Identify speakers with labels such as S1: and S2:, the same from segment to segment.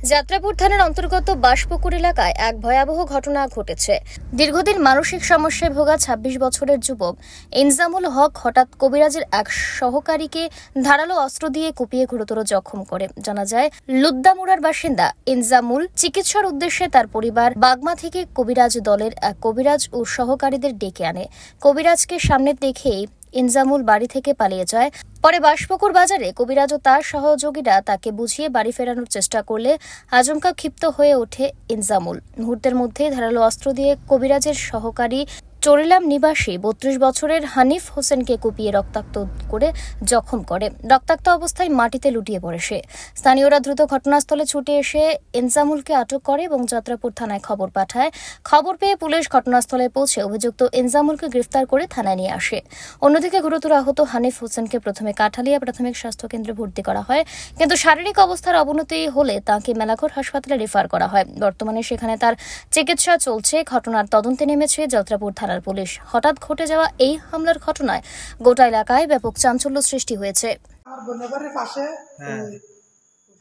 S1: যাত্রাপুর থানার অন্তর্গত বাসপুকুর এলাকায় এক ভয়াবহ ঘটনা ঘটেছে। দীর্ঘদিন মানসিক সমস্যায় ভোগা ২৬ বছরের যুবক ইনজামুল হক হঠাৎ কবিরাজের এক সহকারীকে ধারালো অস্ত্র দিয়ে কুপিয়ে গুরুতর জখম করে। জানা যায়, লুদ্দামুড়ার বাসিন্দা ইনজামুল চিকিৎসার উদ্দেশ্যে তার পরিবার বাগমা থেকে কবিরাজ দলের এক কবিরাজ ও সহকারীদের ডেকে আনে। কবিরাজকে সামনে দেখেই ইনজামুল বাড়ি থেকে পালিয়ে যায়। পরে বাসপুকুর বাজারে কবিরাজ ও তার সহযোগীরা তাকে বুঝিয়ে বাড়ি ফেরানোর চেষ্টা করলে আচমকা ক্ষিপ্ত হয়ে ওঠে ইনজামুল। মুহূর্তের মধ্যেই ধারালো অস্ত্র দিয়ে কবিরাজের সহকারী চরিলাম নিবাসী ৩২ বছরের হানিফ হোসেনকে কুপিয়ে রক্তাক্ত করে জখম করে। রক্তাক্ত অবস্থায় মাটিতে লুটিয়ে পড়ে সে। স্থানীয়রা দ্রুত ঘটনাস্থলে ছুটে এসে ইনজামুলকে আটক করে এবং যাত্রাপুর থানায় খবর পাঠায়। খবর পেয়ে পুলিশ ঘটনাস্থলে পৌঁছে অভিযুক্ত ইনজামুলকে গ্রেফতার করে থানায় নিয়ে আসে। অন্যদিকে গুরুতর আহত হানিফ হোসেনকে প্রথমে কাঠালিয়া প্রাথমিক স্বাস্থ্য কেন্দ্রে ভর্তি করা হয়, কিন্তু শারীরিক অবস্থার অবনতি হলে তাকে মেলাঘর হাসপাতালে রেফার করা হয়। বর্তমানে সেখানে তার চিকিৎসা চলছে। ঘটনার তদন্তে নেমেছে যাত্রাপুর থানার পুলিশ। হঠাৎ ঘটে যাওয়া এই হামলার ঘটনায় গোটা এলাকায় ব্যাপক চাঞ্চল্য সৃষ্টি হয়েছে।
S2: আমার বোনের বাড়ির পাশে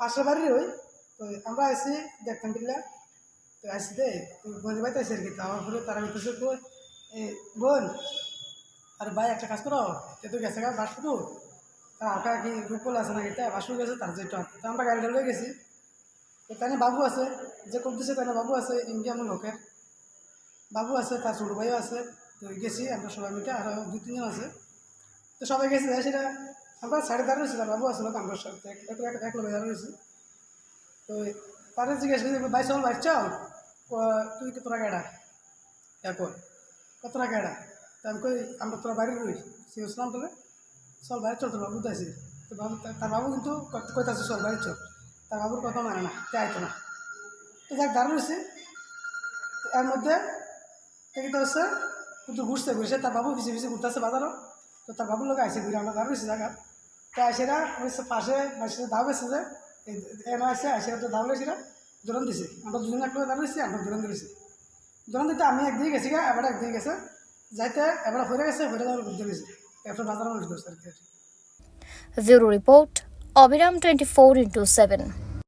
S2: পাশের বাড়ির ওই তো আমরা আসি দেখতাম কিনলে তো আসি দে তো বোনের বাড়িতে আসি আর কি। আমার ফলে তারা বলতেছে বোন আর ভাই একটা কাজ করো, যেহেতু গেছে গা বাসপুর তার আটা কি রূপল আছে না এটা বাসপুর গেছে তার যেটা তো আমরা গাড়িটা লয়ে গেছি। তো তাই বাবু আছে যে করতেছে, তাই বাবু আছে ইন্ডিয়ান লোকের বাবু আছে, তার ছোটো ভাইও আছে। তো গেছি আমরা সবাই মিলে, আরও ২-৩ জন আছে। তো সবাই গেছি সেটা আমরা সাড়ে দাঁড়িয়ে তার বাবু আসলো আমরা সাথে এক লোক দাঁড়িয়েছি। তো তাদের জিজ্ঞেস করি ভাই চল ভাই চল তুই তো তোরা গেড়া এরপর কতটা গেড়া তো আমি কই আমরা তোরা বাইরে রই সিলাম তোলে চল বাইরে চল তোর বাবু তো আছে। তো বাবু তার বাবু কিন্তু কইতাছে চল বাইরে চল, তার বাবুর কথা মানে না, তে আইতো না। তো যাক দাঁড়িয়েছি এর মধ্যে তো হচ্ছে কিন্তু ঘুরছে তার বাবু পিছিয়ে পিছিয়ে ঘুরতেছে বাজারও। তো তার বাবুর লোক আইসে ঘুরে আমরা দাঁড়িয়েছি জায়গা। তো আইসেরা পাশে ধাও গেছে যে এনে আসে আইসেরা তো ধাও লেছিরা দৌড়ান দিছে। আমরা দুজন এক লোক দাঁড়িয়েছি, আমরা দৌড়ান দিয়েছি। দৌড়ান দিতে আমি একদিকে গেছি গা, এবার একদিকে গেছে যাইতে এবার হয়ে গেছে, হয়ে যাওয়ার বুঝতে গেছে এরপর বাজার মানুষ ধরছে আর কি।
S1: ব্যুরো রিপোর্ট, অবিরাম 24x7।